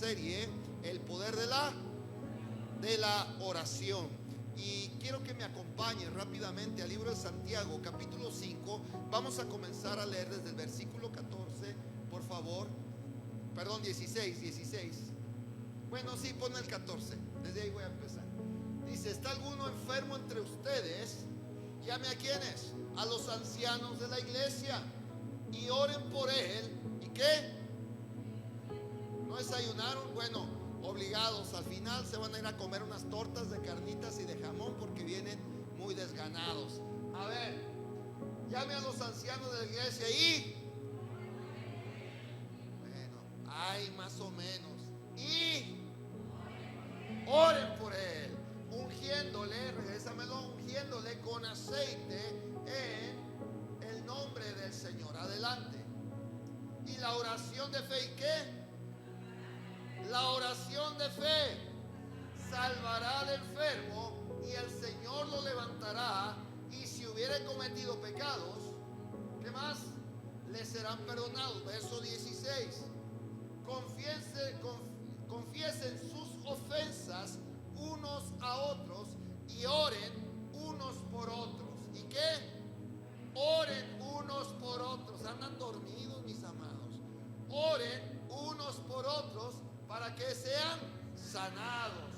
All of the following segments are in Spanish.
serie, el poder de la oración. Y quiero que me acompañen rápidamente al libro de Santiago, capítulo 5. Vamos a comenzar a leer desde el versículo 14, por favor. Perdón, 16. Bueno, sí, pon el 14. Desde ahí voy a empezar. Dice: ¿está alguno enfermo entre ustedes? Llame a quienes, a los ancianos de la iglesia, y oren por él. ¿Y qué? ¿No desayunaron? Bueno, obligados. Al final se van a ir a comer unas tortas de carnitas y de jamón porque vienen muy desganados. A ver, llame a los ancianos de la iglesia y... Bueno, hay más o menos. Y oren por él, ungiéndole, regrésamelo, ungiéndole con aceite en el nombre del Señor. Adelante. Y la oración de fe, ¿y qué? La oración de fe salvará al enfermo y el Señor lo levantará, y si hubiere cometido pecados, ¿qué más? Le serán perdonados. Verso 16. Confiesen sus ofensas unos a otros y oren unos por otros. ¿Y qué? Oren unos por otros. Andan dormidos, mis amados. Oren unos por otros para que sean sanados.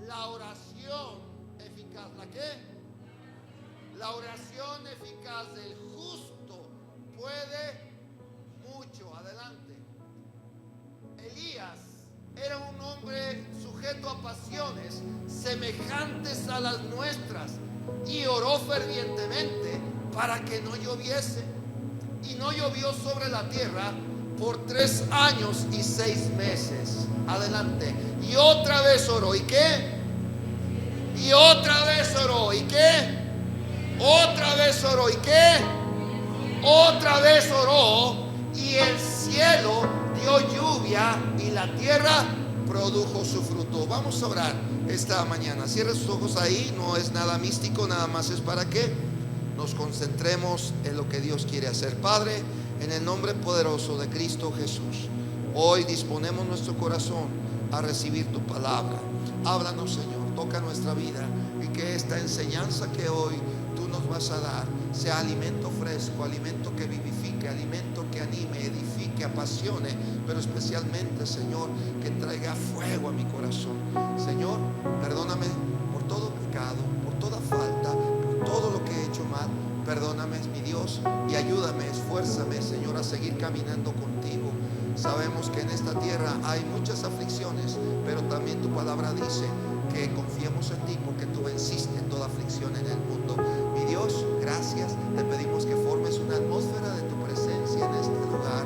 La oración eficaz, ¿la qué? La oración eficaz del justo puede mucho. Adelante. Elías era un hombre sujeto a pasiones semejantes a las nuestras, y oró fervientemente para que no lloviese, y no llovió sobre la tierra por 3 años y 6 meses. Adelante. Y otra vez oró. ¿Y qué? Y otra vez oró. ¿Y qué? Otra vez oró. ¿Y qué? Otra vez oró. Y el cielo dio lluvia y la tierra produjo su fruto. Vamos a orar esta mañana. Cierre sus ojos ahí. No es nada místico, nada más es para que nos concentremos en lo que Dios quiere hacer. Padre, en el nombre poderoso de Cristo Jesús, hoy disponemos nuestro corazón a recibir tu palabra. Háblanos, Señor, toca nuestra vida, y que esta enseñanza que hoy tú nos vas a dar sea alimento fresco, alimento que vivifique, alimento que anime, edifique, apasione, pero especialmente, Señor, que traiga fuego a mi corazón. Señor, perdóname por todo pecado, por toda falta, por todo lo que he hecho mal. Perdóname, mi Dios, y ayúdame, esfuérzame, Señor, a seguir caminando contigo. Sabemos que en esta tierra hay muchas aflicciones, pero también tu palabra dice que confiemos en ti, porque tú venciste toda aflicción en el mundo. Mi Dios, gracias. Te pedimos que formes una atmósfera de tu presencia en este lugar,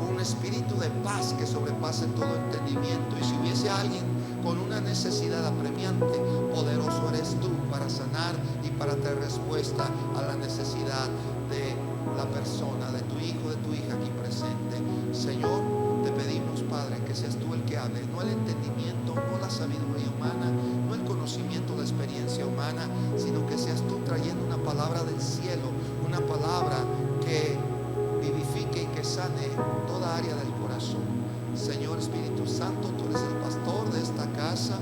un espíritu de paz que sobrepase todo entendimiento. Y si hubiese alguien con una necesidad apremiante, poderoso eres tú para sanar y para traer respuesta a la necesidad de la persona, de tu hijo, de tu hija aquí presente. Señor, te pedimos, Padre, que seas tú el que hable, no el entendimiento, no la sabiduría humana, no el conocimiento, la experiencia humana, sino que seas tú trayendo una palabra del cielo, una palabra que vivifique y que sane toda área del corazón. Señor Espíritu Santo, tú eres el pastor de esta casa,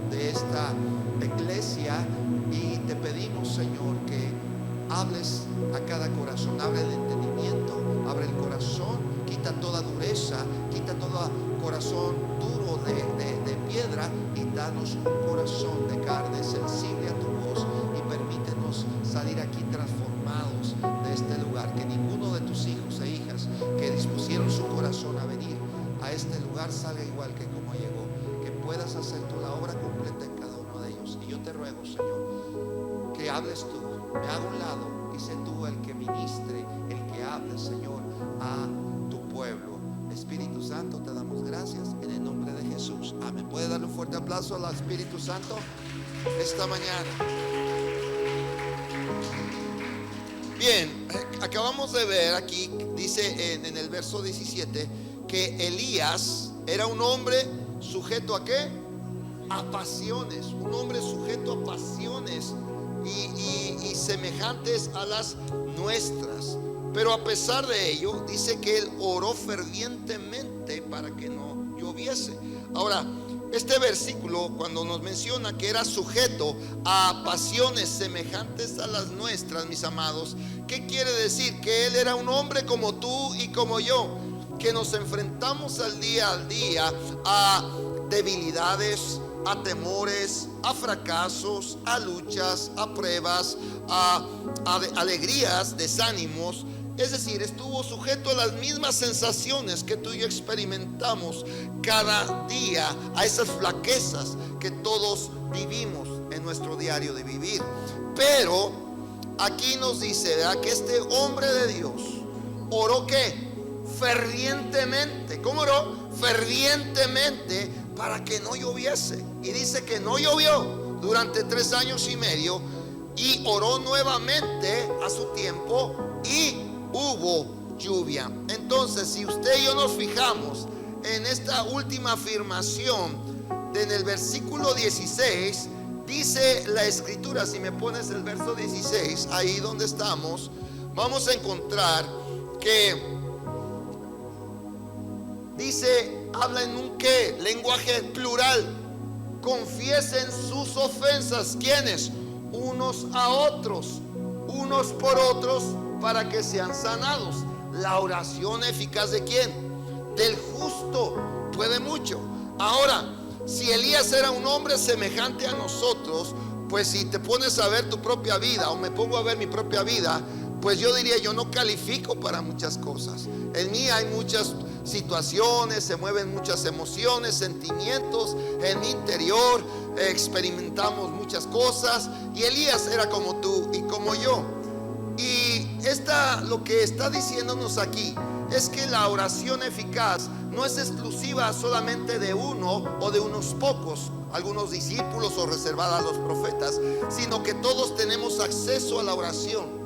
de esta iglesia, y te pedimos, Señor, que hables a cada corazón, abre el entendimiento, abre el corazón, quita toda dureza, quita todo corazón duro de piedra, y danos un corazón de carne sensible a tu voz, y permítenos salir aquí transformados de este lugar. Que ninguno de tus hijos e hijas que dispusieron su corazón a venir a este lugar salga igual que como llegó. Que puedas hacer tú la obra completa en cada uno de ellos. Y yo te ruego, Señor, que hables tú, me hago un lado y sé tú el que ministre, el que hable, Señor, a tu pueblo. Espíritu Santo, te damos gracias en el nombre de Jesús. Amén. ¿Puede darle un fuerte aplauso al Espíritu Santo esta mañana? Bien, acabamos de ver aquí, dice en el verso 17, que Elías era un hombre sujeto a ¿qué? A pasiones, un hombre sujeto a pasiones y semejantes a las nuestras. Pero a pesar de ello, dice que él oró fervientemente para que no lloviese. Ahora, este versículo, cuando nos menciona que era sujeto a pasiones semejantes a las nuestras, mis amados, ¿qué quiere decir? Que Él era un hombre como tú y como yo, que nos enfrentamos al día a debilidades, a temores, a fracasos, a luchas, a pruebas, a alegrías, desánimos. Es decir, estuvo sujeto a las mismas sensaciones que tú y yo experimentamos cada día, a esas flaquezas que todos vivimos en nuestro diario de vivir. Pero aquí nos dice, ¿verdad?, que este hombre de Dios oró ¿qué? Fervientemente. ¿Cómo oró? Fervientemente para que no lloviese. Y dice que no llovió durante 3 años y medio, y oró nuevamente a su tiempo y hubo lluvia. Entonces, si usted y yo nos fijamos en esta última afirmación en el versículo 16, dice la escritura, si me pones el verso 16, ahí donde estamos, vamos a encontrar que dice, habla en un ¿qué? Lenguaje plural. Confiesen sus ofensas. ¿Quiénes? Unos a otros, unos por otros, para que sean sanados. La oración eficaz ¿de quién? Del justo puede mucho. Ahora, si Elías era un hombre semejante a nosotros, pues si te pones a ver tu propia vida, o me pongo a ver mi propia vida, pues yo diría, yo no califico para muchas cosas. En mí hay muchas situaciones, se mueven muchas emociones, sentimientos en mi interior, experimentamos muchas cosas, y Elías era como tú y como yo. Y lo que está diciéndonos aquí es que la oración eficaz no es exclusiva solamente de uno o de unos pocos, algunos discípulos, o reservada a los profetas, sino que todos tenemos acceso a la oración.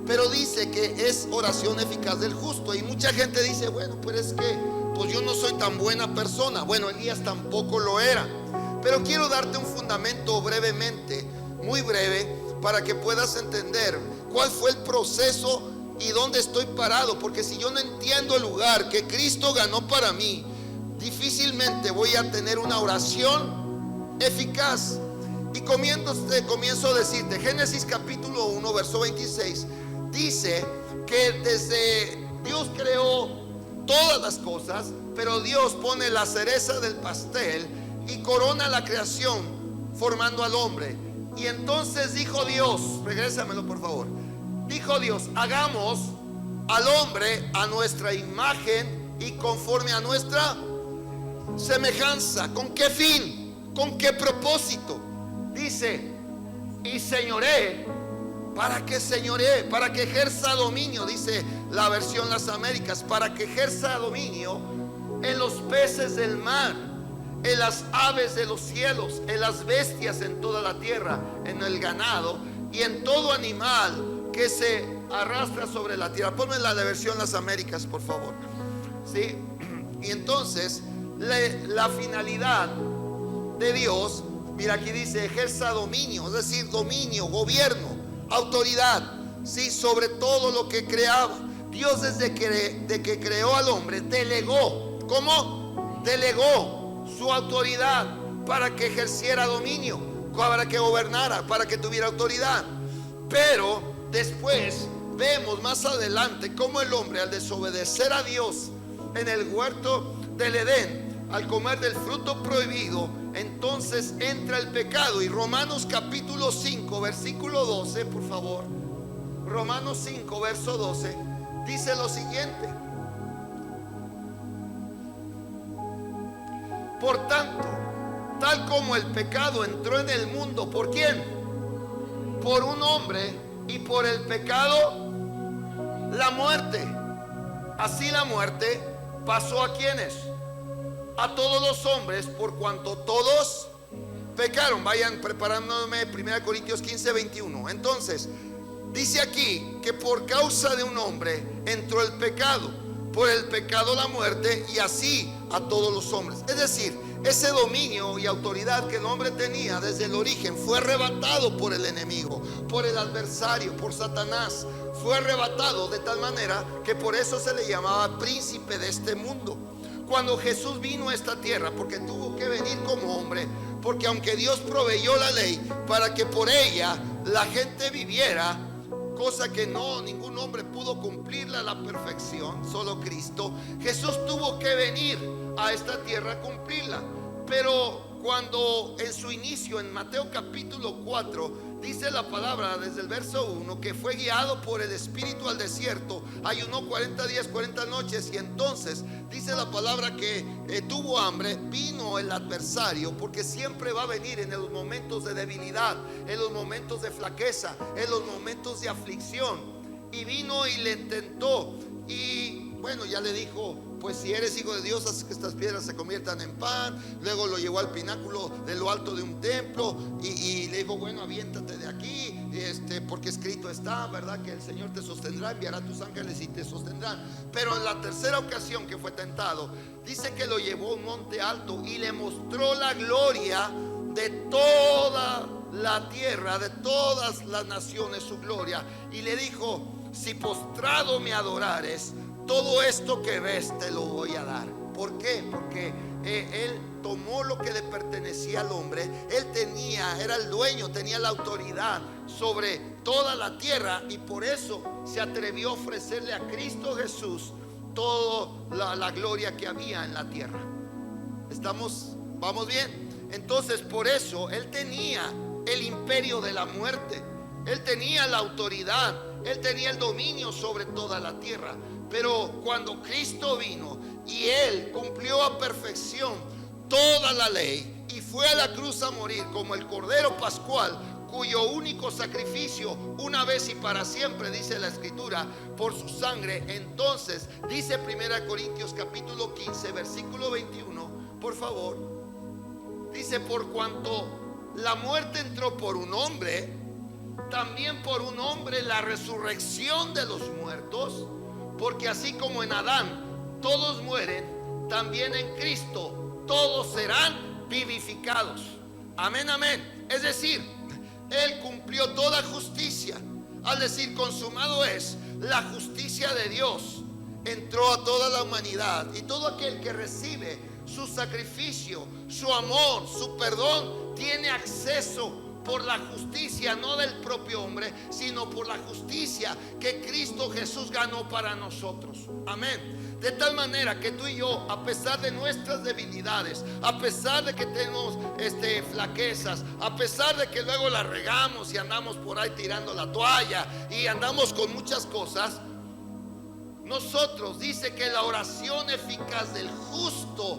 Pero dice que es oración eficaz del justo. Y mucha gente dice, bueno, pero es que pues yo no soy tan buena persona. Bueno, Elías tampoco lo era. Pero quiero darte un fundamento brevemente, muy breve, para que puedas entender cuál fue el proceso y dónde estoy parado. Porque si yo no entiendo el lugar que Cristo ganó para mí, difícilmente voy a tener una oración eficaz. Y comienzo a decirte, Génesis capítulo 1, verso 26, dice que desde Dios creó todas las cosas, pero Dios pone la cereza del pastel y corona la creación formando al hombre. Y entonces dijo Dios, regrésamelo por favor, dijo Dios, hagamos al hombre a nuestra imagen y conforme a nuestra semejanza. ¿Con qué fin? ¿Con qué propósito? Dice, y señoree, para que ejerza dominio, dice la versión Las Américas, para que ejerza dominio en los peces del mar, en las aves de los cielos, en las bestias en toda la tierra, en el ganado y en todo animal que se arrastra sobre la tierra. Ponme la versión Las Américas, por favor. ¿Sí? Y entonces la finalidad de Dios, mira, aquí dice ejerza dominio, es decir, dominio, gobierno, autoridad, sí, sobre todo lo que creaba. Dios desde que creó al hombre delegó, ¿cómo? Delegó su autoridad para que ejerciera dominio, para que gobernara, para que tuviera autoridad. Pero después vemos más adelante cómo el hombre, al desobedecer a Dios en el huerto del Edén, al comer del fruto prohibido, entonces entra el pecado. Y Romanos capítulo 5 versículo 12, por favor, Romanos 5 verso 12 dice lo siguiente: por tanto, tal como el pecado entró en el mundo, ¿por quién? Por un hombre, y por el pecado la muerte. Así la muerte pasó ¿a quiénes? A todos los hombres, por cuanto todos pecaron. Vayan preparándome 1 Corintios 15, 21. Entonces, dice aquí que por causa de un hombre entró el pecado, por el pecado la muerte, y así a todos los hombres. Es decir, ese dominio y autoridad que el hombre tenía desde el origen fue arrebatado por el enemigo, por el adversario, por Satanás. Fue arrebatado de tal manera que por eso se le llamaba príncipe de este mundo. cuando Jesús vino a esta tierra, porque tuvo que venir como hombre, porque aunque Dios proveyó la ley para que por ella la gente viviera, cosa que no, ningún hombre pudo cumplirla a la perfección, solo Cristo, Jesús tuvo que venir a esta tierra a cumplirla. Pero cuando en su inicio, en Mateo capítulo 4, dice la palabra desde el verso 1 que fue guiado por el Espíritu al desierto, ayunó 40 días, 40 noches, y entonces dice la palabra que tuvo hambre. Vino el adversario, porque siempre va a venir en los momentos de debilidad, en los momentos de flaqueza, en los momentos de aflicción, y vino y le tentó. Y bueno, ya le dijo: pues si eres hijo de Dios, haz que estas piedras se conviertan en pan. Luego lo llevó al pináculo de lo alto de un templo y le dijo: bueno, aviéntate de aquí, porque escrito está, ¿verdad? Que el Señor te sostendrá, enviará a tus ángeles y te sostendrán. Pero en la tercera ocasión que fue tentado, dice que lo llevó a un monte alto y le mostró la gloria de toda la tierra, de todas las naciones, su gloria. Y le dijo: si postrado me adorares, todo esto que ves te lo voy a dar. ¿Por qué? Porque él tomó lo que le pertenecía al hombre. Él era el dueño, tenía la autoridad sobre toda la tierra, y por eso se atrevió a ofrecerle a Cristo Jesús toda la gloria que había en la tierra. ¿Vamos bien? Entonces, por eso él tenía el imperio de la muerte, él tenía la autoridad, él tenía el dominio sobre toda la tierra. Pero cuando Cristo vino y él cumplió a perfección toda la ley y fue a la cruz a morir como el Cordero Pascual, cuyo único sacrificio, una vez y para siempre, dice la Escritura, por su sangre, entonces dice 1 Corintios capítulo 15 versículo 21, por favor, dice: por cuanto la muerte entró por un hombre, también por un hombre la resurrección de los muertos. Porque así como en Adán todos mueren, también en Cristo todos serán vivificados. Amén, amén. Es decir, él cumplió toda justicia. Al decir consumado es, la justicia de Dios entró a toda la humanidad, y todo aquel que recibe su sacrificio, su amor, su perdón, tiene acceso por la justicia, no del propio hombre, sino por la justicia que Cristo Jesús ganó para nosotros. Amén. De tal manera que tú y yo, a pesar de nuestras debilidades, a pesar de que tenemos flaquezas, a pesar de que luego la regamos y andamos por ahí tirando la toalla y andamos con muchas cosas, nosotros, dice que la oración eficaz del justo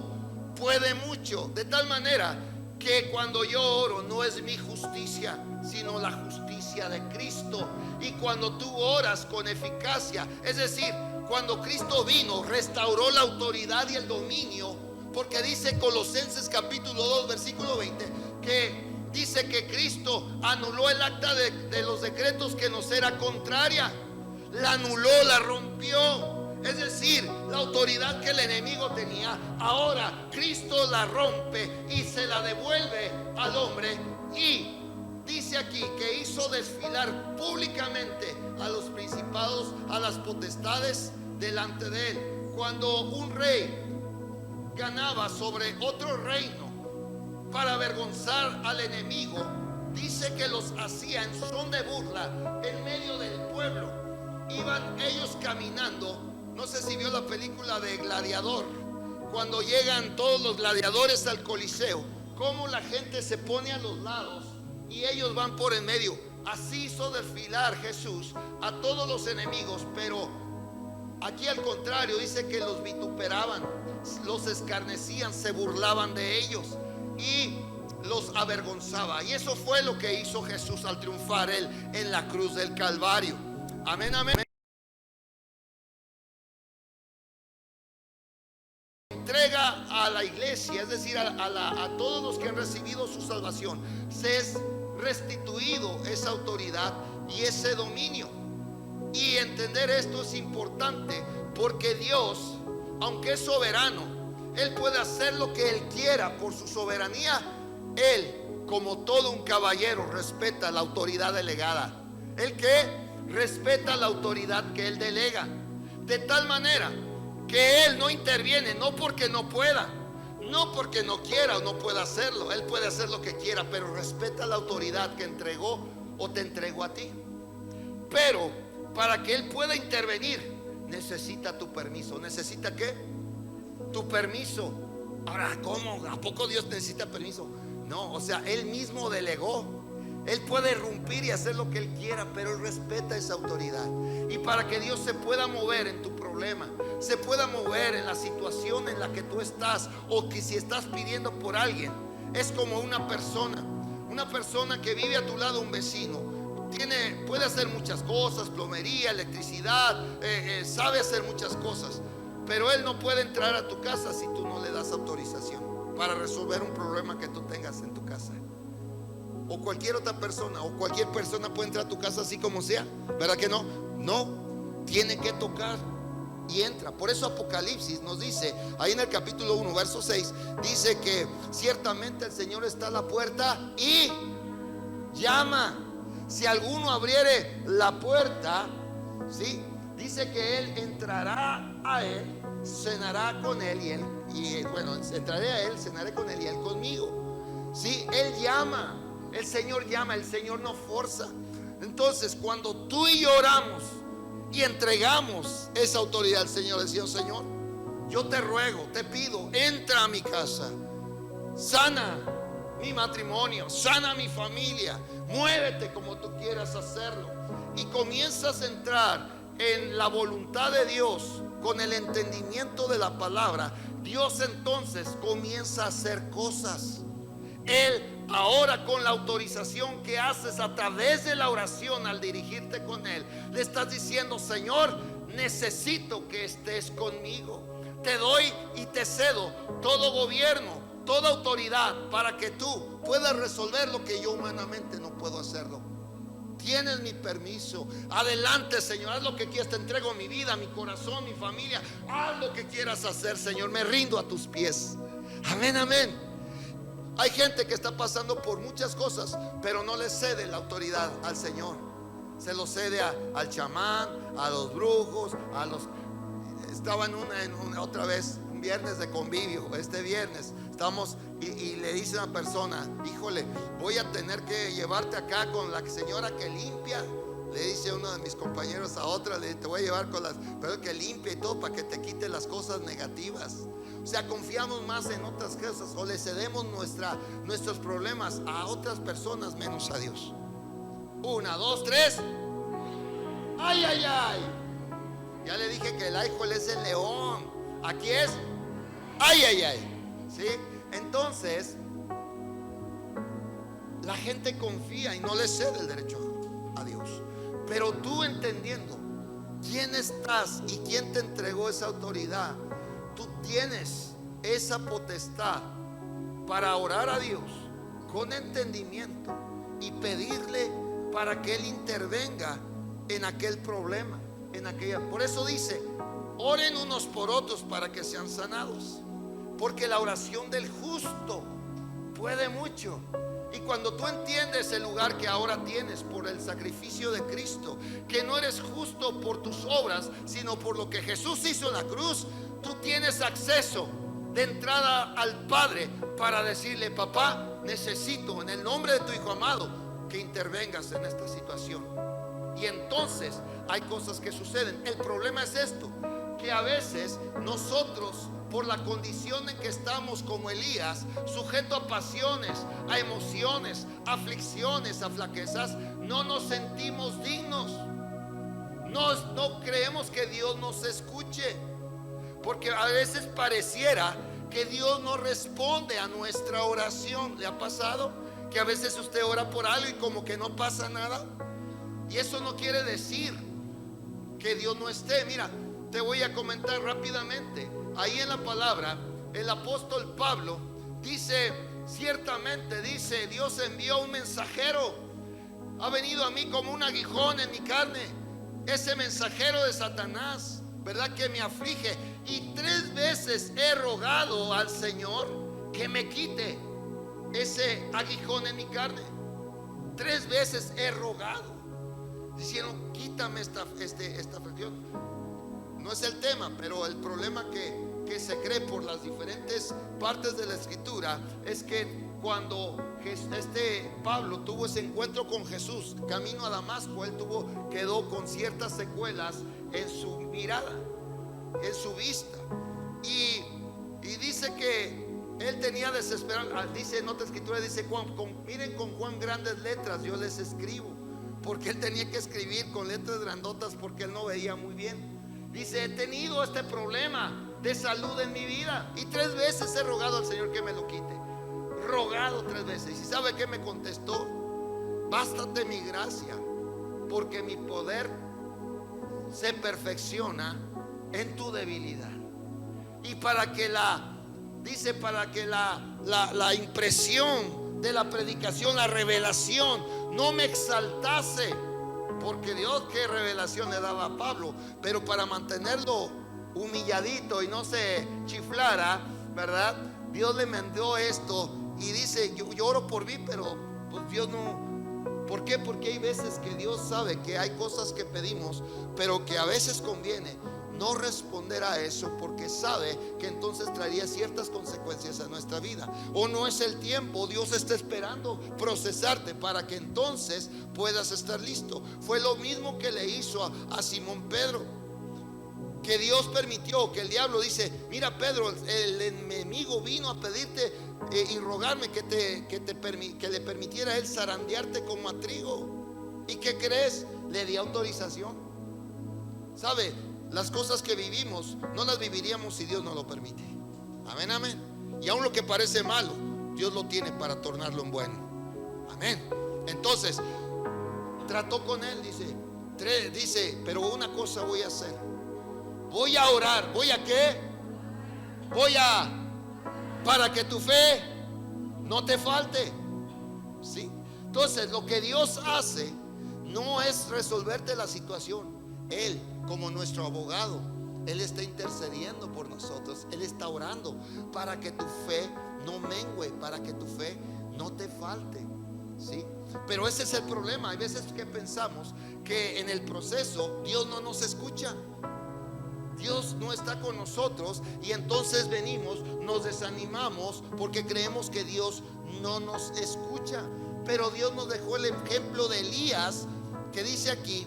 puede mucho. De tal manera que cuando yo oro, no es mi justicia, sino la justicia de Cristo. Y cuando tú oras con eficacia, es decir, cuando Cristo vino, restauró la autoridad y el dominio, porque dice Colosenses capítulo 2 versículo 20 que dice que Cristo anuló el acta de los decretos que nos era contraria. La anuló, la rompió. Es decir, la autoridad que el enemigo tenía, ahora Cristo la rompe y se la devuelve al hombre. Y dice aquí que hizo desfilar públicamente a los principados, a las potestades delante de él. Cuando un rey ganaba sobre otro reino para avergonzar al enemigo, dice que los hacía en son de burla en medio del pueblo. Iban ellos caminando. No sé si vio la película de Gladiador, cuando llegan todos los gladiadores al Coliseo, cómo la gente se pone a los lados y ellos van por en medio. Así hizo desfilar Jesús a todos los enemigos, pero aquí al contrario, dice que los vituperaban, los escarnecían, se burlaban de ellos y los avergonzaba. Y eso fue lo que hizo Jesús al triunfar él en la cruz del Calvario. Amén, amén. Entrega a la iglesia, es decir, a todos los que han recibido su salvación, se es restituido esa autoridad y ese dominio. Y entender esto es importante, porque Dios, aunque es soberano, Él puede hacer lo que Él quiera por su soberanía. Él, como todo un caballero, respeta la autoridad delegada. ¿El qué? Respeta la autoridad que Él delega, de tal manera que Él no interviene, no porque no pueda, no porque no quiera o no pueda hacerlo. Él puede hacer lo que quiera, pero respeta la autoridad que entregó o te entregó a ti. Pero para que Él pueda intervenir, necesita tu permiso. ¿Necesita qué? Tu permiso. Ahora, ¿cómo? ¿A poco Dios necesita permiso? No, o sea, Él mismo delegó. Él puede irrumpir y hacer lo que Él quiera, pero Él respeta esa autoridad. Y para que Dios se pueda mover en tu problema, se pueda mover en la situación en la que tú estás, o que si estás pidiendo por alguien, es como una persona que vive a tu lado, un vecino. Puede hacer muchas cosas, plomería, electricidad, sabe hacer muchas cosas, pero él no puede entrar a tu casa si tú no le das autorización para resolver un problema que tú tengas en tu casa. O cualquier otra persona, o cualquier persona puede entrar a tu casa así como sea, ¿verdad que no? No, tiene que tocar y entra. Por eso Apocalipsis nos dice, ahí en el capítulo 1, verso 6, dice que ciertamente el Señor está a la puerta y llama. Si alguno abriere la puerta, ¿sí? Dice que Él entrará a Él, cenará con Él entraré a Él, cenaré con Él y Él conmigo. ¿Sí? Él llama. El Señor llama, el Señor no forza. Entonces, cuando tú y yo oramos y entregamos esa autoridad al Señor, decimos: Señor, yo te ruego, te pido, entra a mi casa, sana mi matrimonio, sana mi familia, muévete como tú quieras hacerlo. Y comienzas a entrar en la voluntad de Dios con el entendimiento de la palabra. Dios entonces comienza a hacer cosas. Él ahora, con la autorización que haces a través de la oración, al dirigirte con Él, le estás diciendo: Señor, necesito que estés conmigo. Te doy y te cedo todo gobierno, toda autoridad, para que tú puedas resolver lo que yo humanamente no puedo hacerlo. Tienes mi permiso. Adelante, Señor, haz lo que quieras. Te entrego mi vida, mi corazón, mi familia. Haz lo que quieras hacer, Señor. Me rindo a tus pies. Amén, amén. Hay gente que está pasando por muchas cosas, pero no le cede la autoridad al Señor. Se lo cede al chamán, a los brujos, a los... Estaba en una otra vez, un viernes de convivio. Este viernes estamos y le dice a una persona: híjole, voy a tener que llevarte acá con la señora que limpia. Le dice uno de mis compañeros a otra: te voy a llevar con las, pero que limpia y todo, para que te quite las cosas negativas. O sea, confiamos más en otras cosas, o le cedemos nuestros problemas a otras personas menos a Dios. 1, 2, 3. Ay, ay, ay. Ya le dije que el ángel es el león. Aquí es ay, ay, ay. ¿Sí? Entonces, la gente confía y no le cede el derecho a Dios. Pero tú, entendiendo quién estás y quién te entregó esa autoridad, tú tienes esa potestad para orar a Dios con entendimiento y pedirle para que Él intervenga en aquel problema, en aquella. Por eso dice: oren unos por otros para que sean sanados, porque la oración del justo puede mucho. Y cuando tú entiendes el lugar que ahora tienes por el sacrificio de Cristo, que no eres justo por tus obras, sino por lo que Jesús hizo en la cruz, tú tienes acceso de entrada al Padre para decirle: papá, necesito en el nombre de tu Hijo amado que intervengas en esta situación. Y entonces hay cosas que suceden. El problema es esto, que a veces nosotros, por la condición en que estamos como Elías, sujeto a pasiones, a emociones, a aflicciones, a flaquezas, no nos sentimos dignos. No creemos que Dios nos escuche, porque a veces pareciera que Dios no responde a nuestra oración. ¿Le ha pasado que a veces usted ora por algo y como que no pasa nada? Y eso no quiere decir que Dios no esté. Mira, te voy a comentar rápidamente. Ahí en la palabra, el apóstol Pablo dice, ciertamente dice: Dios envió un mensajero, ha venido a mí como un aguijón en mi carne. Ese mensajero de Satanás, ¿verdad?, que me aflige. Y 3 veces he rogado al Señor que me quite ese aguijón en mi carne. 3 veces he rogado, diciendo: quítame esta aflicción. no es el tema, pero el problema que se cree por las diferentes partes de la escritura es que cuando Pablo tuvo ese encuentro con Jesús camino a Damasco, él quedó con ciertas secuelas en su mirada, en su vista, y dice que él tenía desesperanza. Dice en otra escritura, dice miren con cuán grandes letras yo les escribo, porque él tenía que escribir con letras grandotas porque él no veía muy bien. Dice: he tenido este problema de salud en mi vida y 3 veces he rogado al Señor que me lo quite. Rogado 3 veces. ¿Y sabe qué me contestó? Bástate mi gracia, porque mi poder se perfecciona en tu debilidad. Y para que la impresión de la predicación, la revelación, no me exaltase, porque Dios qué revelación le daba a Pablo, pero para mantenerlo humilladito y no se chiflara, ¿verdad? Dios le mandó esto. Y dice: yo oro por mí, pero pues Dios no. ¿Por qué? Porque hay veces que Dios sabe que hay cosas que pedimos, pero que a veces conviene no responder a eso, porque sabe que entonces traería ciertas consecuencias a nuestra vida. O no es el tiempo, Dios está esperando procesarte para que entonces puedas estar listo. Fue lo mismo que le hizo a Simón Pedro, que Dios permitió que el diablo dice: mira Pedro, el enemigo vino a pedirte y rogarme que le permitiera a él zarandearte como a trigo. ¿Y qué crees? Le di autorización. ¿Sabe? Las cosas que vivimos no las viviríamos si Dios no lo permite. Amén, amén. Y aun lo que parece malo, Dios lo tiene para tornarlo en bueno. Amén. Entonces trató con él, dice: pero una cosa voy a hacer. Voy a orar. ¿Voy a qué? Para que tu fe no te falte. ¿Sí? Entonces lo que Dios hace no es resolverte la situación. Él, como nuestro abogado, Él está intercediendo por nosotros. Él está orando para que tu fe no mengüe, para que tu fe no te falte. ¿Sí? Pero ese es el problema. Hay veces que pensamos que en el proceso Dios no nos escucha, Dios no está con nosotros, y entonces venimos, nos desanimamos porque creemos que Dios no nos escucha. Pero Dios nos dejó el ejemplo de Elías, que dice aquí,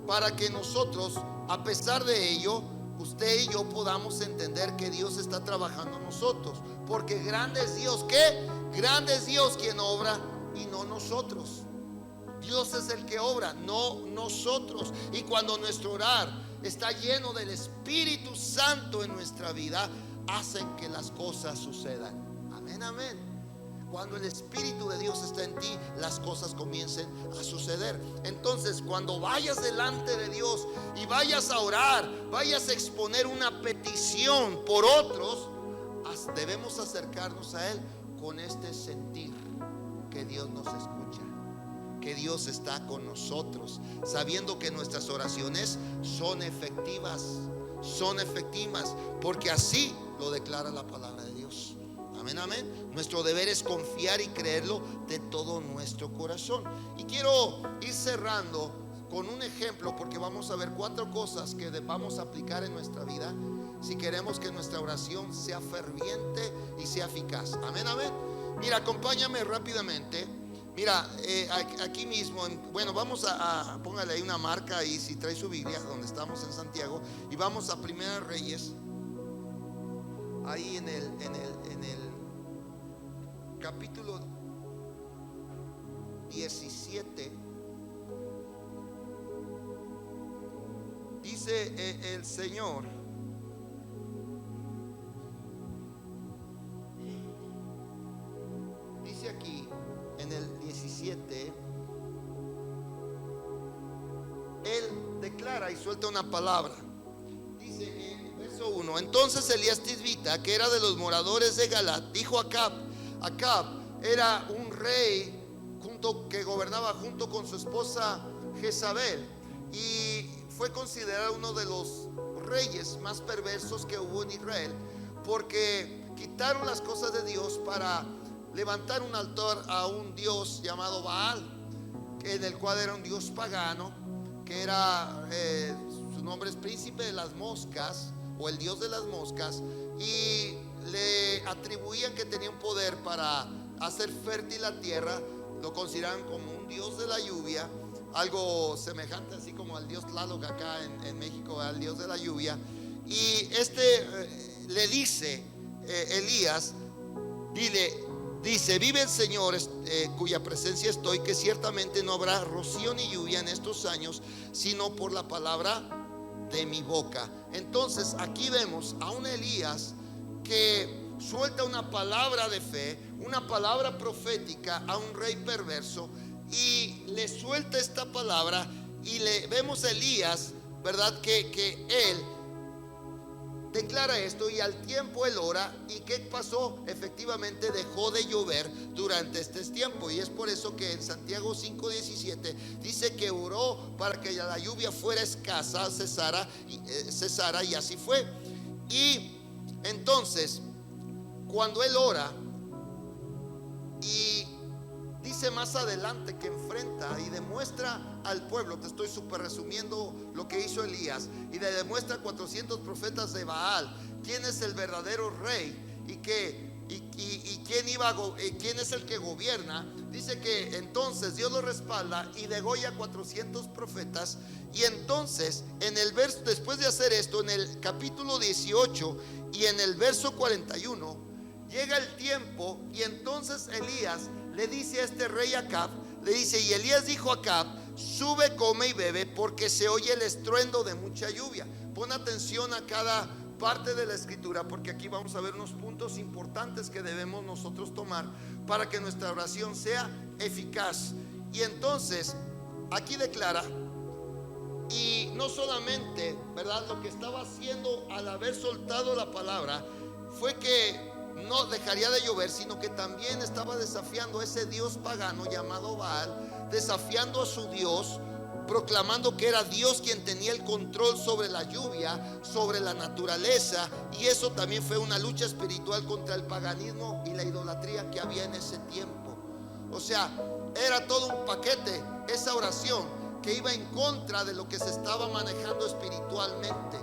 para que nosotros, a pesar de ello, usted y yo podamos entender que Dios está trabajando en nosotros. Porque grande es Dios, ¿qué? Grande es Dios quien obra y no nosotros. Dios es el que obra, no nosotros. Y cuando nuestro orar está lleno del Espíritu Santo en nuestra vida, hacen que las cosas sucedan. Amén, amén. Cuando el Espíritu de Dios está en ti, las cosas comiencen a suceder. Entonces, cuando vayas delante de Dios y vayas a orar, vayas a exponer una petición por otros, debemos acercarnos a Él con este sentir que Dios nos escucha, que Dios está con nosotros, sabiendo que nuestras oraciones son efectivas, porque así lo declara la palabra de Dios. Amén, amén. Nuestro deber es confiar y creerlo de todo nuestro corazón. Y quiero ir cerrando con un ejemplo, porque vamos a ver 4 cosas que vamos a aplicar en nuestra vida si queremos que nuestra oración sea ferviente y sea eficaz. Amén, amén. Mira, acompáñame rápidamente. Mira, aquí mismo, bueno, vamos a póngale ahí una marca ahí, si trae su Biblia, donde estamos en Santiago, y vamos a Primera Reyes, ahí en el capítulo 17. Dice el Señor: dice aquí en el 17, Él declara y suelta una palabra. Dice en verso 1: entonces Elías Tisbita, que era de los moradores de Galat, dijo a Acab era un rey que gobernaba junto con su esposa Jezabel, y fue considerado uno de los reyes más perversos que hubo en Israel, porque quitaron las cosas de Dios para levantar un altar a un dios llamado Baal, en el cual era un dios pagano, que era su nombre es príncipe de las moscas o el dios de las moscas, y le atribuían que tenía un poder para hacer fértil la tierra. Lo consideraban como un dios de la lluvia, algo semejante así como al dios Tlaloc acá en México, al dios de la lluvia. Y le dice Elías, dice: vive el Señor, cuya presencia estoy, que ciertamente no habrá rocío ni lluvia en estos años, sino por la palabra de mi boca. Entonces aquí vemos a un Elías que suelta una palabra de fe, una palabra profética a un rey perverso, y le suelta esta palabra, y le vemos a Elías, ¿verdad? Que él declara esto, y al tiempo él ora. ¿Y qué pasó? Efectivamente dejó de llover durante este tiempo, y es por eso que en Santiago 5:17 dice que oró para que la lluvia fuera escasa, cesara, y así fue. Y entonces, cuando él ora, y dice más adelante que enfrenta y demuestra al pueblo, te estoy súper resumiendo lo que hizo Elías, y le demuestra a 400 profetas de Baal quién es el verdadero rey y quién es el que gobierna. Dice que entonces Dios lo respalda y degolla 400 profetas. Y entonces en el verso, después de hacer esto, en el capítulo 18 y en el verso 41, llega el tiempo, y entonces Elías le dice a este rey Acab, le dice: y Elías dijo a Acab: sube, come y bebe, porque se oye el estruendo de mucha lluvia. Pon atención a cada parte de la escritura, porque aquí vamos a ver unos puntos importantes que debemos nosotros tomar para que nuestra oración sea eficaz. Y entonces aquí declara, y no solamente, ¿verdad?, lo que estaba haciendo al haber soltado la palabra fue que no dejaría de llover, sino que también estaba desafiando a ese dios pagano llamado Baal, desafiando a su Dios, proclamando que era Dios quien tenía el control sobre la lluvia, sobre la naturaleza. Y eso también fue una lucha espiritual contra el paganismo y la idolatría que había en ese tiempo. O sea, era todo un paquete esa oración que iba en contra de lo que se estaba manejando espiritualmente.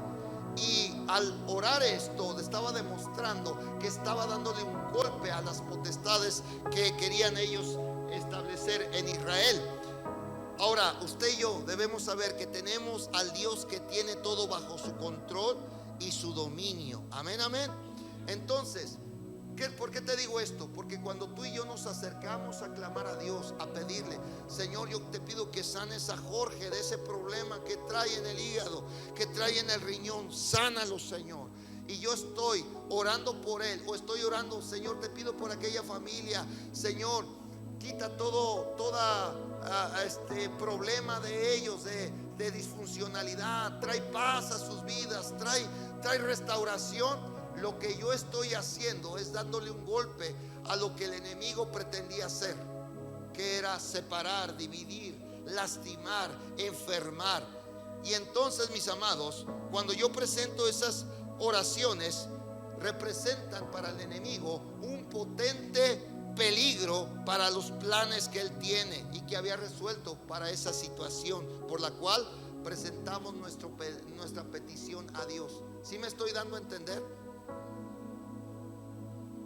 Y al orar esto estaba demostrando que estaba dándole un golpe a las potestades que querían ellos establecer en Israel. Ahora, usted y yo debemos saber que tenemos al Dios que tiene todo bajo su control y su dominio. Amén, amén. Entonces, ¿por qué te digo esto? Porque cuando tú y yo nos acercamos a clamar a Dios, a pedirle: Señor, yo te pido que sanes a Jorge de ese problema que trae en el hígado, que trae en el riñón, sánalo, Señor. Y yo estoy orando por él, o estoy orando: Señor, te pido por aquella familia, Señor, quita toda problema de ellos, de disfuncionalidad, trae paz a sus vidas, trae restauración. Lo que yo estoy haciendo es dándole un golpe a lo que el enemigo pretendía hacer, que era separar, dividir, lastimar, enfermar. Y entonces, mis amados, cuando yo presento esas oraciones, representan para el enemigo un potente peligro para los planes que él tiene y que había resuelto para esa situación por la cual presentamos nuestra petición a Dios. ¿Sí me estoy dando a entender?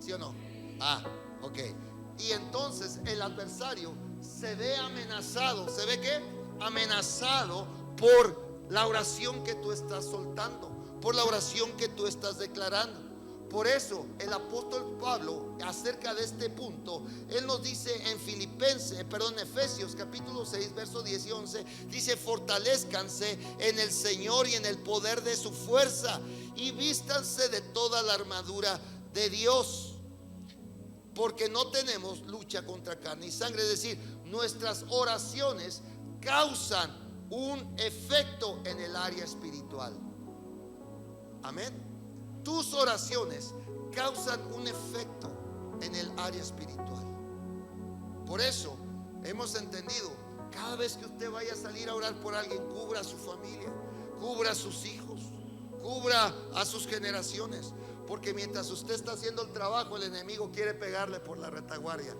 ¿Sí o no? Ok. Y entonces el adversario se ve amenazado. ¿Se ve qué? Amenazado por la oración que tú estás soltando, por la oración que tú estás declarando. Por eso el apóstol Pablo, acerca de este punto, él nos dice en Efesios capítulo 6 versos 10 y 11, dice: fortalezcanse en el Señor y en el poder de su fuerza, y vístanse de toda la armadura de Dios, porque no tenemos lucha contra carne y sangre. Es decir, nuestras oraciones causan un efecto en el área espiritual. Amén. Tus oraciones causan un efecto en el área espiritual. Por eso hemos entendido, cada vez que usted vaya a salir a orar por alguien, cubra a su familia, cubra a sus hijos, cubra a sus generaciones, porque mientras usted está haciendo el trabajo, el enemigo quiere pegarle por la retaguardia.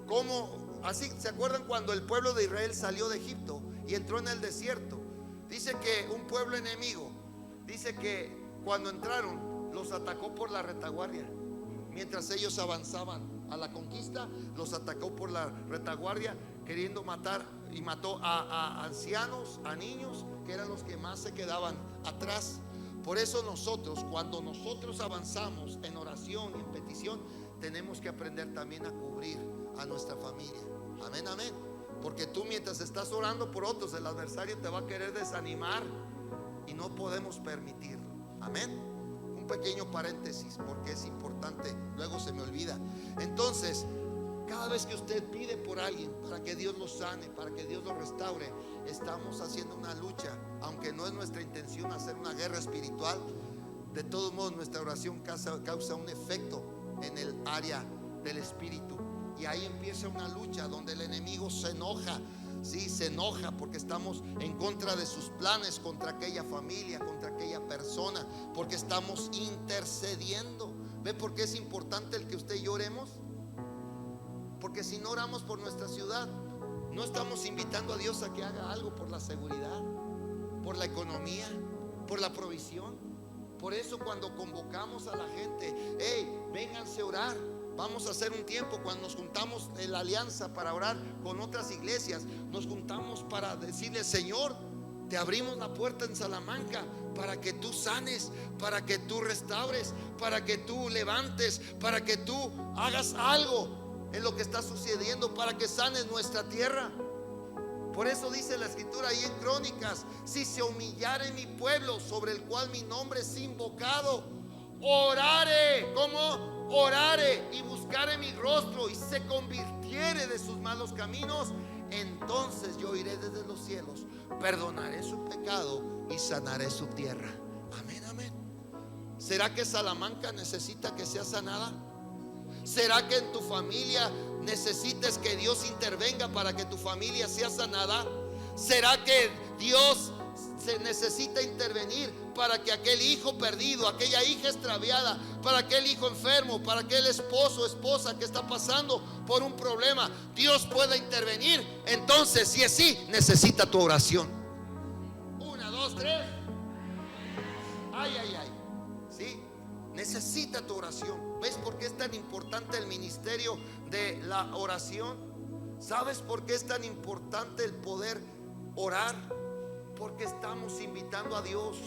¿Cómo? Así, ¿se acuerdan cuando el pueblo de Israel salió de Egipto y entró en el desierto? Dice que un pueblo enemigo, dice que cuando entraron los atacó por la retaguardia. Mientras ellos avanzaban a la conquista, los atacó por la retaguardia, queriendo matar, y mató a ancianos, a niños, que eran los que más se quedaban atrás. Por eso nosotros, cuando nosotros avanzamos en oración y en petición, tenemos que aprender también a cubrir a nuestra familia. Amén, amén. Porque tú, mientras estás orando por otros, el adversario te va a querer desanimar y no podemos permitirlo. Amén. Un pequeño paréntesis porque es importante, luego se me olvida. Entonces, cada vez que usted pide por alguien para que Dios lo sane, para que Dios lo restaure, estamos haciendo una lucha. Aunque no es nuestra intención hacer una guerra espiritual, de todos modos nuestra oración causa un efecto en el área del espíritu. Y ahí empieza una lucha donde el enemigo se enoja. Sí, se enoja porque estamos en contra de sus planes, contra aquella familia, contra aquella persona, porque estamos intercediendo. ¿Ve por qué es importante el que usted y yo oremos? Porque si no oramos por nuestra ciudad, no estamos invitando a Dios a que haga algo por la seguridad, por la economía, por la provisión. Por eso cuando convocamos a la gente, hey, vénganse a orar. Vamos a hacer un tiempo cuando nos juntamos en la alianza para orar con otras iglesias. Nos juntamos para decirle: Señor, te abrimos la puerta en Salamanca para que tú sanes, para que tú restaures, para que tú levantes, para que tú hagas algo en lo que está sucediendo, para que sanes nuestra tierra. Por eso dice la escritura ahí en Crónicas: si se humillare mi pueblo, sobre el cual mi nombre es invocado, orare. ¿Cómo? Orare y buscare mi rostro y se convirtiere de sus malos caminos, entonces yo iré desde los cielos, perdonaré su pecado y sanaré su tierra. Amén, amén. ¿Será que Salamanca necesita que sea sanada? ¿Será que en tu familia necesites que Dios intervenga para que tu familia sea sanada? ¿Será que Dios se necesita intervenir para que aquel hijo perdido, aquella hija extraviada, para aquel hijo enfermo, para aquel esposo o esposa que está pasando por un problema, Dios pueda intervenir? Entonces, si es así, necesita tu oración. 1, 2, 3. Ay, ay, ay. Sí, necesita tu oración. ¿Ves por qué es tan importante el ministerio de la oración? ¿Sabes por qué es tan importante el poder orar? Porque estamos invitando a Dios,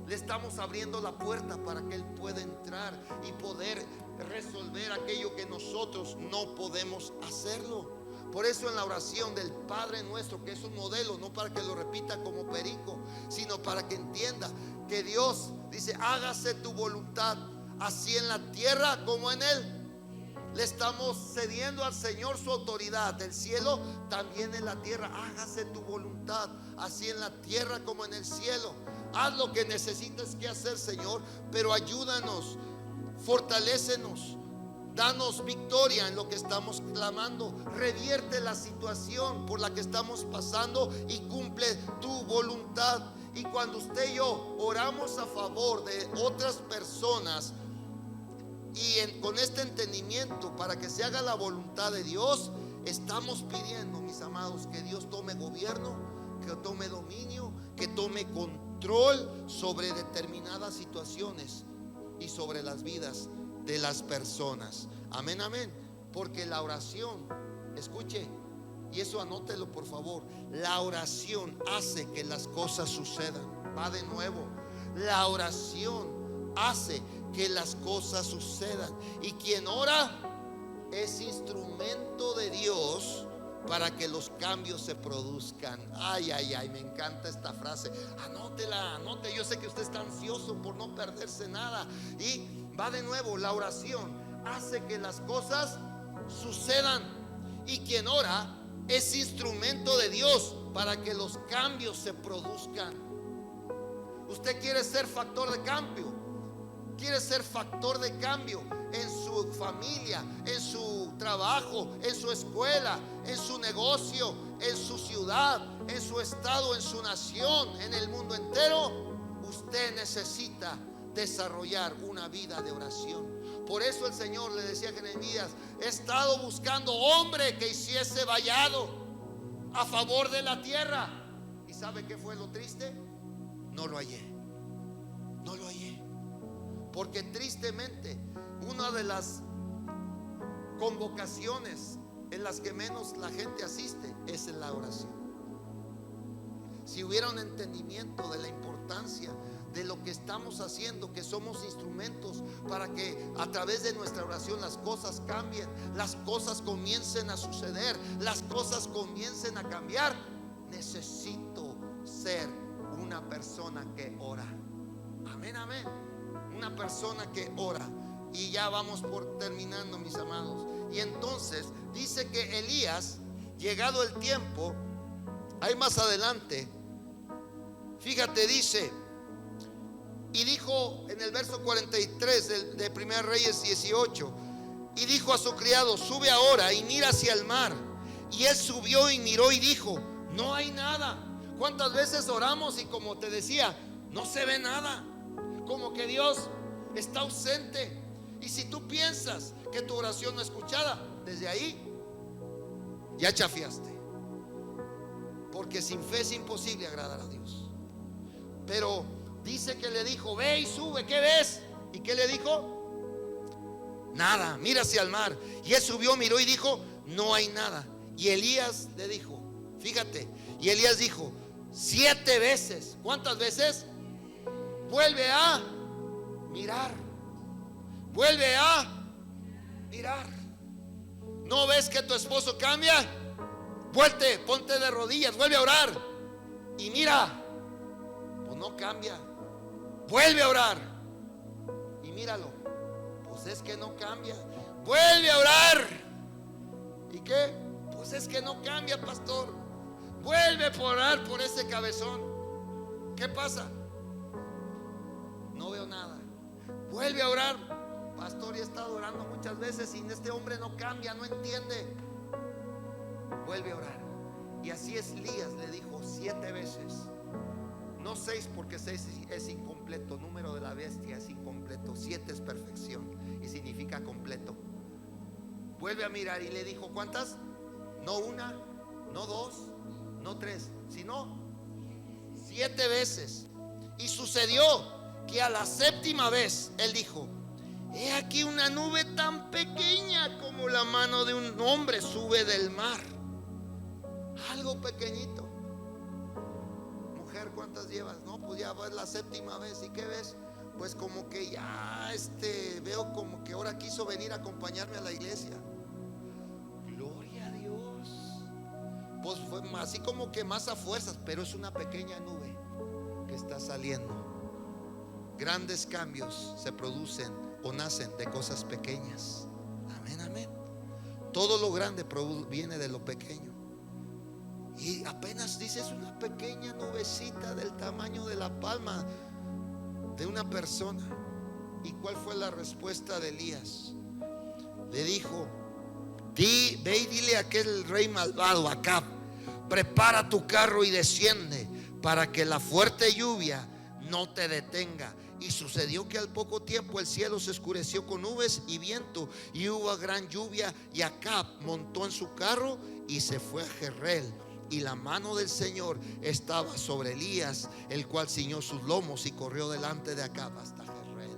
le estamos abriendo la puerta para que Él pueda entrar y poder resolver aquello que nosotros no podemos hacerlo. Por eso en la oración del Padre Nuestro, que es un modelo, no para que lo repita como perico, sino para que entienda que Dios dice: hágase tu voluntad, así en la tierra como en Él. Le estamos cediendo al Señor su autoridad del cielo, también en la tierra. Hágase tu voluntad, así en la tierra como en el cielo. Haz lo que necesites que hacer, Señor, pero ayúdanos, fortalécenos, danos victoria en lo que estamos clamando. Revierte la situación por la que estamos pasando y cumple tu voluntad. Y cuando usted y yo oramos a favor de otras personas, y con este entendimiento para que se haga la voluntad de Dios, estamos pidiendo, mis amados, que Dios tome gobierno, que tome dominio, que tome control sobre determinadas situaciones y sobre las vidas de las personas. Amén, amén. Porque la oración, escuche, y eso anótelo por favor, la oración hace que las cosas sucedan. Va de nuevo, la oración hace que las cosas sucedan. Y quien ora es instrumento de Dios para que los cambios se produzcan. Ay, ay, ay, me encanta esta frase. Anótela, anote. Yo sé que usted está ansioso por no perderse nada. Y va de nuevo, la oración hace que las cosas sucedan. Y quien ora es instrumento de Dios para que los cambios se produzcan. Usted quiere ser factor de cambio. Quiere ser factor de cambio en su familia, en su trabajo, en su escuela, en su negocio, en su ciudad, en su estado, en su nación, en el mundo entero. Usted necesita desarrollar una vida de oración. Por eso el Señor le decía a Jeremías: he estado buscando hombre que hiciese vallado a favor de la tierra. Y ¿Y sabe qué fue lo triste? No lo hallé. No lo hallé. Porque tristemente, una de las convocaciones en las que menos la gente asiste es en la oración. Si hubiera un entendimiento de la importancia de lo que estamos haciendo, que somos instrumentos para que a través de nuestra oración las cosas cambien, las cosas comiencen a suceder, las cosas comiencen a cambiar, necesito ser una persona que ora. Amén, amén. Una persona que ora. Y ya vamos por terminando, mis amados. Y entonces dice que Elías, llegado el tiempo, ahí más adelante, fíjate, dice, y dijo en el verso 43 de 1 Reyes 18, y dijo a su criado: sube ahora y mira hacia el mar. Y él subió y miró y dijo: no hay nada. ¿Cuántas veces oramos y, como te decía, no se ve nada? Como que Dios está ausente. Y si tú piensas que tu oración no es escuchada, desde ahí ya chafiaste. Porque sin fe es imposible agradar a Dios. Pero dice que le dijo: ve y sube, ¿qué ves? ¿Y qué le dijo? Nada, mira hacia el mar. Y él subió, miró y dijo: no hay nada. Y Elías le dijo, fíjate, y Elías dijo: 7 veces. ¿Cuántas veces? Vuelve a mirar. Vuelve a mirar. ¿No ves que tu esposo cambia? Vuelte, ponte de rodillas, vuelve a orar y mira. Pues no cambia. Vuelve a orar y míralo. Pues es que no cambia. Vuelve a orar. ¿Y qué? Pues es que no cambia, pastor. Vuelve a orar por ese cabezón. ¿Qué pasa? No veo nada. Vuelve a orar. Pastor, ya he estado orando muchas veces y este hombre no cambia, no entiende. Vuelve a orar. Y así Elías le dijo 7 veces. No 6, porque 6 es incompleto. Número de la bestia es incompleto. 7 es perfección y significa completo. Vuelve a mirar y le dijo: ¿cuántas? No 1, no 2, no 3, sino 7 veces. Y sucedió que a la 7ª vez él dijo: he aquí una nube tan pequeña como la mano de un hombre sube del mar. Algo pequeñito. Mujer, ¿cuántas llevas? No, pues ya va la 7ª vez. ¿Y qué ves? Pues como que ya veo como que ahora quiso venir a acompañarme a la iglesia. Gloria a Dios. Pues fue así como que más a fuerzas, pero es una pequeña nube que está saliendo. Grandes cambios se producen o nacen de cosas pequeñas. Amén, amén. Todo lo grande viene de lo pequeño. Y apenas dices una pequeña nubecita del tamaño de la palma de una persona. ¿Y cuál fue la respuesta de Elías? Le dijo: ve y dile a aquel rey malvado, Acab: prepara tu carro y desciende, para que la fuerte lluvia no te detenga. Y sucedió que al poco tiempo el cielo se oscureció con nubes y viento, y hubo gran lluvia, y Acab montó en su carro y se fue a Jezreel. Y la mano del Señor estaba sobre Elías, el cual ciñó sus lomos y corrió delante de Acab hasta Jezreel.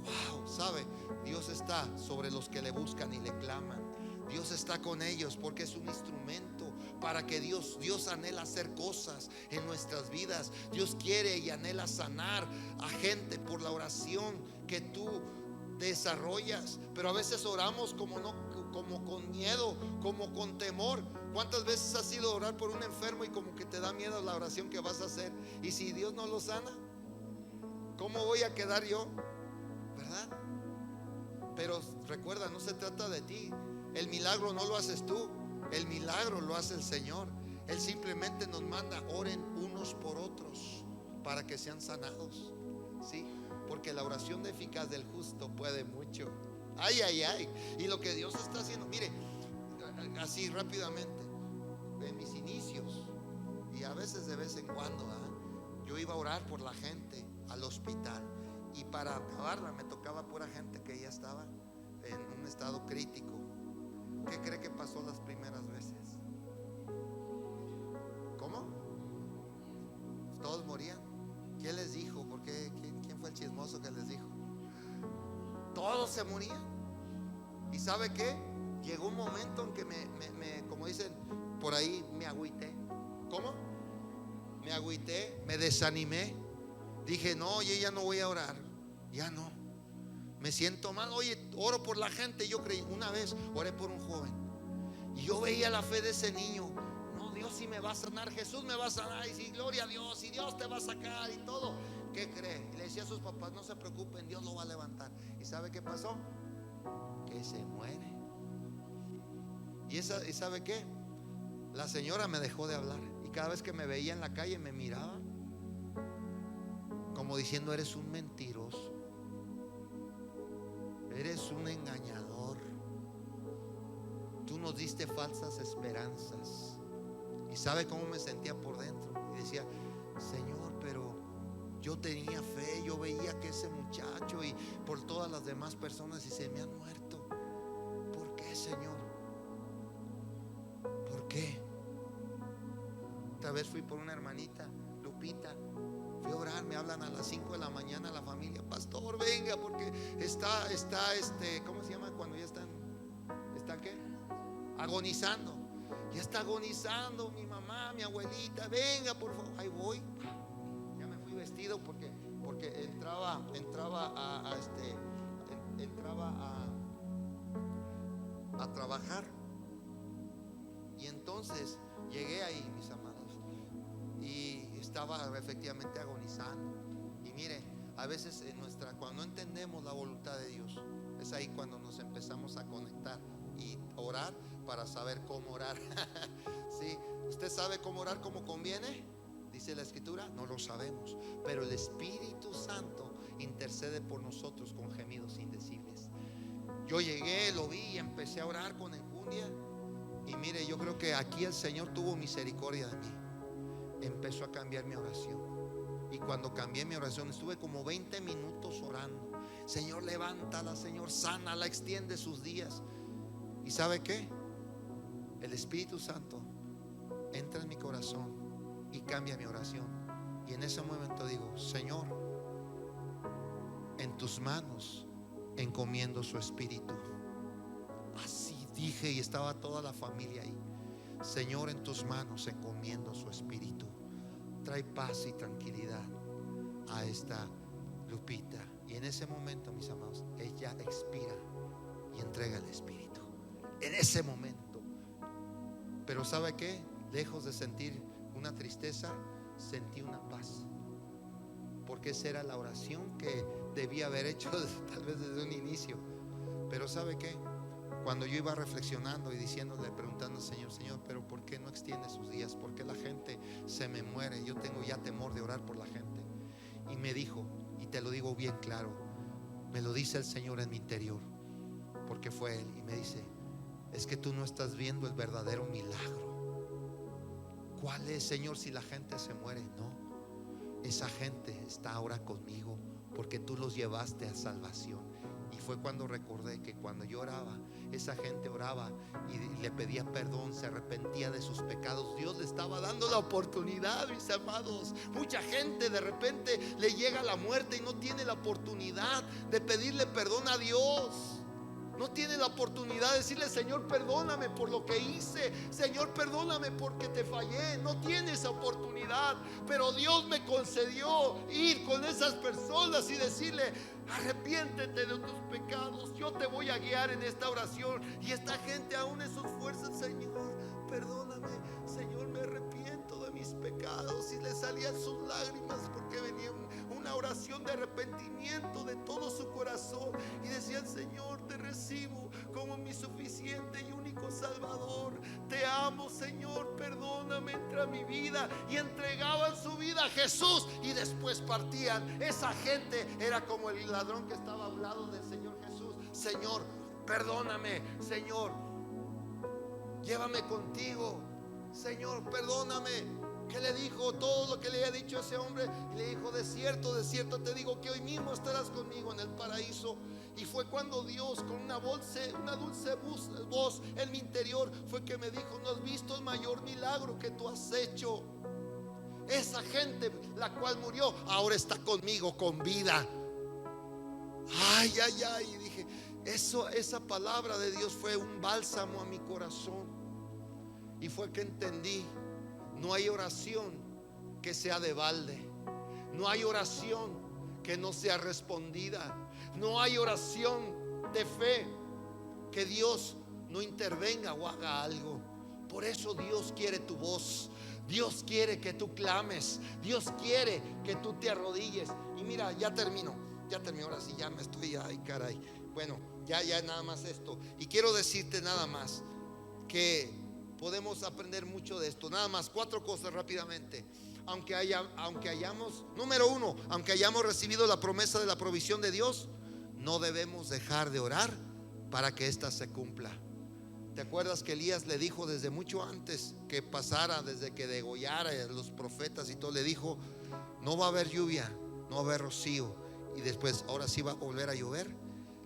Wow, ¿sabe? Dios está sobre los que le buscan y le claman. Dios está con ellos porque es un instrumento para que Dios anhela hacer cosas en nuestras vidas. Dios quiere y anhela sanar a gente por la oración que tú desarrollas. Pero a veces oramos como con miedo, como con temor. ¿Cuántas veces has ido a orar por un enfermo y como que te da miedo la oración que vas a hacer? Y si Dios no lo sana, ¿cómo voy a quedar yo? ¿Verdad? Pero recuerda, no se trata de ti. El milagro no lo haces tú, el milagro lo hace el Señor. Él simplemente nos manda: oren unos por otros para que sean sanados. ¿Sí? Porque la oración eficaz del justo puede mucho. Ay, ay, ay. Y lo que Dios está haciendo, mire, así rápidamente, en mis inicios, y a veces de vez en cuando, yo iba a orar por la gente al hospital, y para acabarla me tocaba pura gente que ya estaba en un estado crítico. ¿Qué cree que pasó las primeras veces? ¿Cómo? famoso que les dijo. Todos se morían. ¿Y sabe qué? Llegó un momento en que como dicen por ahí, me agüité. ¿Cómo? Me agüité, me desanimé. Dije, no, yo ya no voy a orar. Ya no. Me siento mal. Oye, oro por la gente. Yo creí, una vez oré por un joven y yo veía la fe de ese niño. No, Dios sí me va a sanar, Jesús me va a sanar, y sí, gloria a Dios, y Dios te va a sacar y todo. ¿Qué cree? Y le decía a sus papás, no se preocupen, Dios lo va a levantar. ¿Y sabe qué pasó? Que se muere. ¿Y sabe qué? La señora me dejó de hablar. Y cada vez que me veía en la calle me miraba como diciendo, eres un mentiroso, eres un engañador, tú nos diste falsas esperanzas. Y sabe cómo me sentía por dentro. Y decía, Señor, pero yo tenía fe, yo veía que ese muchacho y por todas las demás personas y se me han muerto. ¿Por qué, Señor? ¿Por qué? Otra vez fui por una hermanita, Lupita. Fui a orar, me hablan a las 5 de la mañana la familia, pastor, venga, porque está ¿cómo se llama? Cuando ya ¿está qué? Agonizando. Ya está agonizando mi mamá, mi abuelita, venga, por favor. Ahí voy. Ya me fui vestido porque entraba a trabajar. Y entonces llegué ahí, mis amados, y estaba efectivamente agonizando. Y mire, a veces cuando no entendemos la voluntad de Dios, es ahí cuando nos empezamos a conectar y orar para saber cómo orar. ¿Sí? ¿Usted sabe cómo orar como conviene? Dice la Escritura, no lo sabemos, pero el Espíritu Santo intercede por nosotros con gemidos indecibles. Yo llegué, lo vi y empecé a orar con enjundia. Y mire, yo creo que aquí el Señor tuvo misericordia de mí. Empezó a cambiar mi oración. Y cuando cambié mi oración, estuve como 20 minutos orando. Señor, levántala, Señor, sánala, extiende sus días. ¿Y sabe qué? El Espíritu Santo entra en mi corazón y cambia mi oración. Y en ese momento digo, Señor, en tus manos encomiendo su espíritu. Así dije, y estaba toda la familia ahí. Señor, en tus manos encomiendo su espíritu. Trae paz y tranquilidad a esta Lupita. Y en ese momento, mis amados, ella expira y entrega el espíritu. En ese momento. Pero ¿sabe qué? Lejos de sentir una tristeza, sentí una paz. Porque esa era la oración que debía haber hecho tal vez desde un inicio. Pero ¿sabe qué? Cuando yo iba reflexionando y diciéndole, preguntando al Señor, Señor, pero ¿por qué no extiende sus días? ¿Por qué la gente se me muere? Yo tengo ya temor de orar por la gente. Y me dijo, y te lo digo bien claro, me lo dice el Señor en mi interior, porque fue Él, y me dice, es que tú no estás viendo el verdadero milagro. ¿Cuál es, Señor, si la gente se muere? No, esa gente está ahora conmigo porque tú los llevaste a salvación. Y fue cuando recordé que cuando yo oraba, esa gente oraba y le pedía perdón, se arrepentía de sus pecados. Dios le estaba dando la oportunidad, mis amados. Mucha gente de repente le llega la muerte y no tiene la oportunidad de pedirle perdón a Dios. No tiene la oportunidad de decirle, Señor, perdóname por lo que hice. Señor, perdóname porque te fallé. No tiene esa oportunidad. Pero Dios me concedió ir con esas personas y decirle, arrepiéntete de tus pecados. Yo te voy a guiar en esta oración. Y esta gente aún en sus fuerzas, Señor, perdóname. Señor, me arrepiento de mis pecados. Y le salían sus lágrimas porque venía una oración de arrepentimiento de todo su corazón. Y decían, Señor, te recibo como mi suficiente y único Salvador. Te amo, Señor, perdóname, entra a mi vida. Y entregaban su vida a Jesús y después partían. Esa gente era como el ladrón que estaba al lado del Señor Jesús. Señor, perdóname, Señor, llévame contigo. Señor, perdóname. ¿Qué le dijo? Todo lo que le había dicho a ese hombre. Y le dijo, de cierto te digo que hoy mismo estarás conmigo en el paraíso. Y fue cuando Dios, con una dulce voz en mi interior, fue que me dijo, no has visto el mayor milagro que tú has hecho. Esa gente la cual murió ahora está conmigo con vida. Ay, ay, ay. Y dije, esa palabra de Dios fue un bálsamo a mi corazón. Y fue que entendí, no hay oración que sea de balde. No hay oración que no sea respondida. No hay oración de fe que Dios no intervenga o haga algo. Por eso Dios quiere tu voz. Dios quiere que tú clames. Dios quiere que tú te arrodilles. Y mira, ya termino, ahora sí, ya me estoy, ay caray. Bueno, ya nada más esto. Y quiero decirte nada más que podemos aprender mucho de esto. Nada más 4 cosas rápidamente. Aunque hayamos, número 1, aunque hayamos recibido la promesa de la provisión de Dios, no debemos dejar de orar para que ésta se cumpla. ¿Te acuerdas que Elías le dijo desde mucho antes que pasara, desde que degollara a los profetas y todo? Le dijo, no va a haber lluvia, no va a haber rocío. Y después, ahora sí va a volver a llover.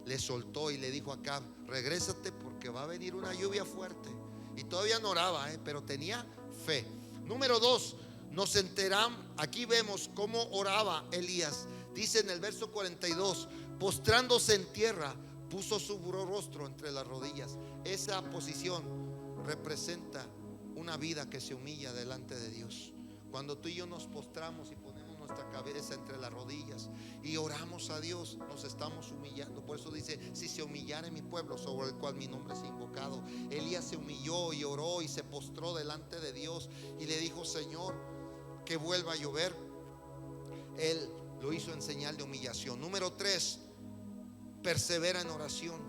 Le soltó y le dijo a Acab, regrésate porque va a venir una lluvia fuerte. Y todavía no oraba, pero tenía fe. Número 2, nos enteramos, aquí vemos cómo oraba Elías. Dice en el verso 42, postrándose en tierra, puso su rostro entre las rodillas. Esa posición representa una vida que se humilla delante de Dios. Cuando tú y yo nos postramos y ponemos nuestra cabeza entre las rodillas y oramos a Dios, nos estamos humillando. Por eso dice, si se humillare mi pueblo sobre el cual mi nombre es invocado. Elías se humilló y oró y se postró delante de Dios y le dijo, Señor, que vuelva a llover. Él lo hizo en señal de humillación. Número 3, persevera en oración.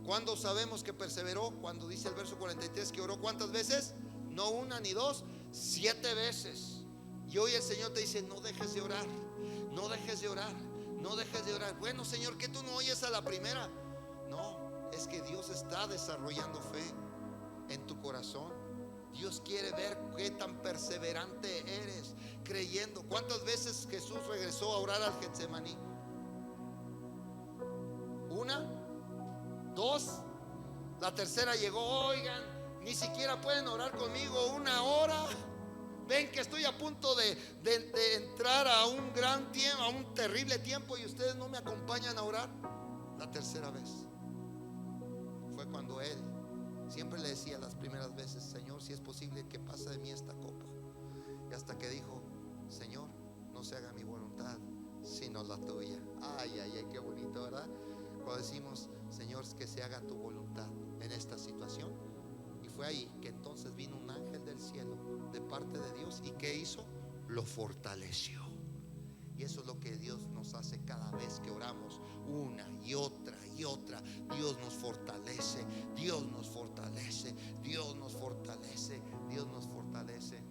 ¿Cuándo sabemos que perseveró? Cuando dice el verso 43 que oró ¿cuántas veces? No 1 ni 2, 7 veces. Y hoy el Señor te dice, no dejes de orar, no dejes de orar, no dejes de orar. Bueno, Señor, ¿que tú no oyes a la primera? No, es que Dios está desarrollando fe en tu corazón. Dios quiere ver qué tan perseverante eres creyendo. ¿Cuántas veces Jesús regresó a orar al Getsemaní? 1, 2, la tercera llegó. Oigan, ni siquiera pueden orar conmigo 1 hora. Ven que estoy a punto de entrar a un gran tiempo, a un terrible tiempo, y ustedes no me acompañan a orar. La tercera vez fue cuando él siempre le decía las primeras veces, Señor, si es posible que pase de mí esta copa. Y hasta que dijo, Señor, no se haga mi voluntad sino la tuya. Ay, ay, ay, qué bonito, ¿verdad? Cuando decimos, Señor, que se haga tu voluntad en esta situación. Y fue ahí que entonces vino un ángel del cielo de parte de Dios. ¿Y qué hizo? Lo fortaleció. Y eso es lo que Dios nos hace cada vez que oramos, una y otra y otra. Dios nos fortalece, Dios nos fortalece, Dios nos fortalece, Dios nos fortalece.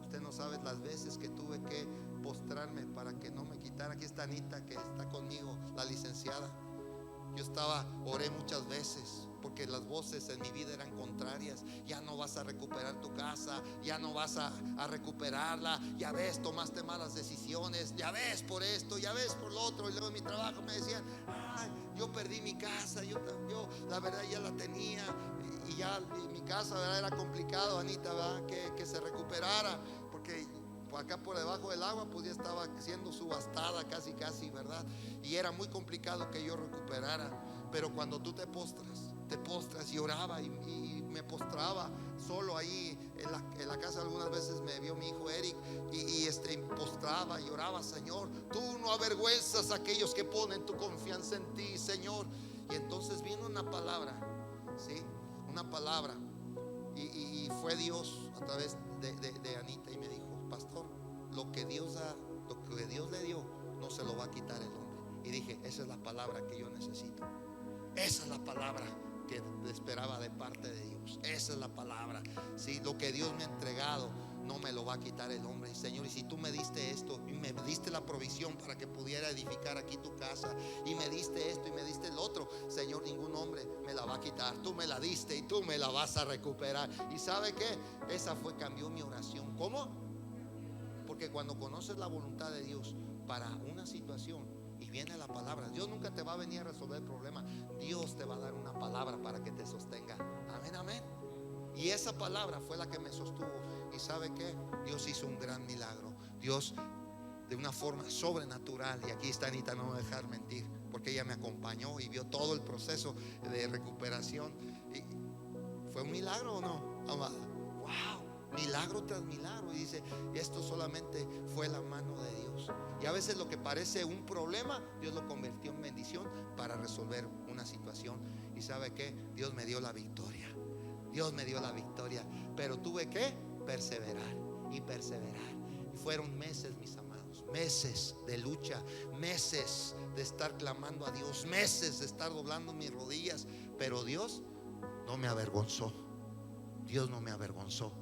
Usted no sabe las veces que tuve que postrarme para que no me quitara. Aquí está Anita, que está conmigo, la licenciada. Yo oré muchas veces porque las voces en mi vida eran contrarias. Ya no vas a recuperar tu casa, ya no vas a recuperarla, ya ves, tomaste malas decisiones, ya ves por esto, ya ves por lo otro. Y luego en mi trabajo me decían, ay, yo perdí mi casa, yo la verdad ya la tenía, y ya mi casa, ¿verdad? Era complicado, Anita, ¿verdad? Que se recuperara, porque acá por debajo del agua pues ya estaba siendo subastada casi, ¿verdad? Y era muy complicado que yo recuperara. Pero cuando tú te postras y oraba y me postraba solo ahí en la casa. Algunas veces me vio mi hijo Eric y postraba y oraba, Señor, tú no avergüenzas a aquellos que ponen tu confianza en ti, Señor. Y entonces vino una palabra, ¿sí? Una palabra, y fue Dios a través de Anita, y me dijo, pastor, lo que Dios le dio no se lo va a quitar el hombre. Y dije, esa es la palabra que yo necesito. Esa es la palabra que esperaba de parte de Dios. Esa es la palabra. Si lo que Dios me ha entregado no me lo va a quitar el hombre. Y Señor, y si tú me diste esto y me diste la provisión para que pudiera edificar aquí tu casa, y me diste esto y me diste el otro, Señor, ningún hombre me la va a quitar. Tú me la diste y tú me la vas a recuperar. ¿Y sabe qué? Cambió mi oración. ¿Cómo? Porque cuando conoces la voluntad de Dios para una situación y viene la palabra, Dios nunca te va a venir a resolver el problema. Dios te va a dar una palabra para que te sostenga. Amén, amén. Y esa palabra fue la que me sostuvo. ¿Y sabe qué? Dios hizo un gran milagro. Dios de una forma sobrenatural. Y aquí está Anita, no me va a dejar mentir, porque ella me acompañó y vio todo el proceso de recuperación. Y ¿fue un milagro o no, amada? Wow, milagro tras milagro. Y dice, esto solamente fue la mano de Dios. Y a veces lo que parece un problema, Dios lo convirtió en bendición para resolver una situación. Y ¿sabe qué? Dios me dio la victoria. Dios me dio la victoria, pero tuve que perseverar y perseverar. Y fueron meses, mis amados, meses de lucha, meses de estar clamando a Dios, meses de estar doblando mis rodillas. Pero Dios no me avergonzó. Dios no me avergonzó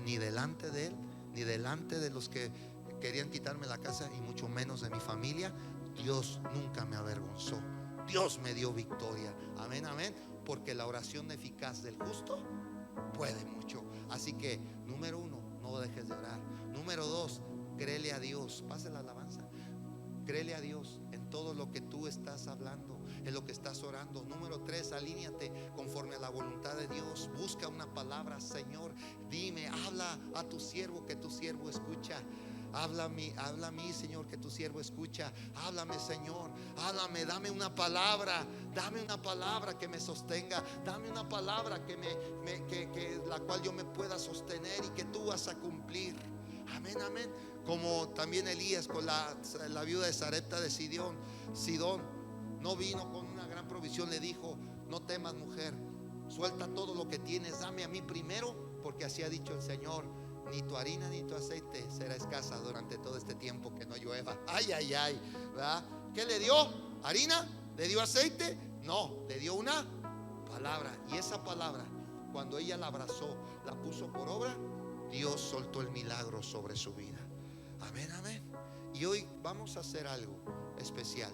ni delante de Él, ni delante de los que querían quitarme la casa, y mucho menos de mi familia. Dios nunca me avergonzó. Dios me dio victoria. Amén, amén. Porque la oración eficaz del justo puede mucho. Así que, número 1, no dejes de orar. Número 2, créele a Dios. Pase la alabanza. Créele a Dios en todo lo que tú estás hablando, en lo que estás orando. Número 3, alíñate conforme a la voluntad de Dios. Busca una palabra. Señor, dime, habla a tu siervo, que tu siervo escucha. Habla a mí, Señor, que tu siervo escucha. Háblame, Señor, háblame, dame una palabra que me sostenga. Dame una palabra que la cual yo me pueda sostener y que tú vas a cumplir. Amén, amén. Como también Elías con la viuda de Sarepta de Sidón no vino con una gran provisión. Le dijo, no temas, mujer, suelta todo lo que tienes, dame a mí primero, porque así ha dicho el Señor, ni tu harina ni tu aceite será escasa durante todo este tiempo que no llueva. Ay, ay, ay, ¿verdad? ¿Qué le dio? ¿Harina? ¿Le dio aceite? No, le dio una palabra. Y esa palabra, cuando ella la abrazó, la puso por obra, Dios soltó el milagro sobre su vida. Amén, amén. Y hoy vamos a hacer algo especial.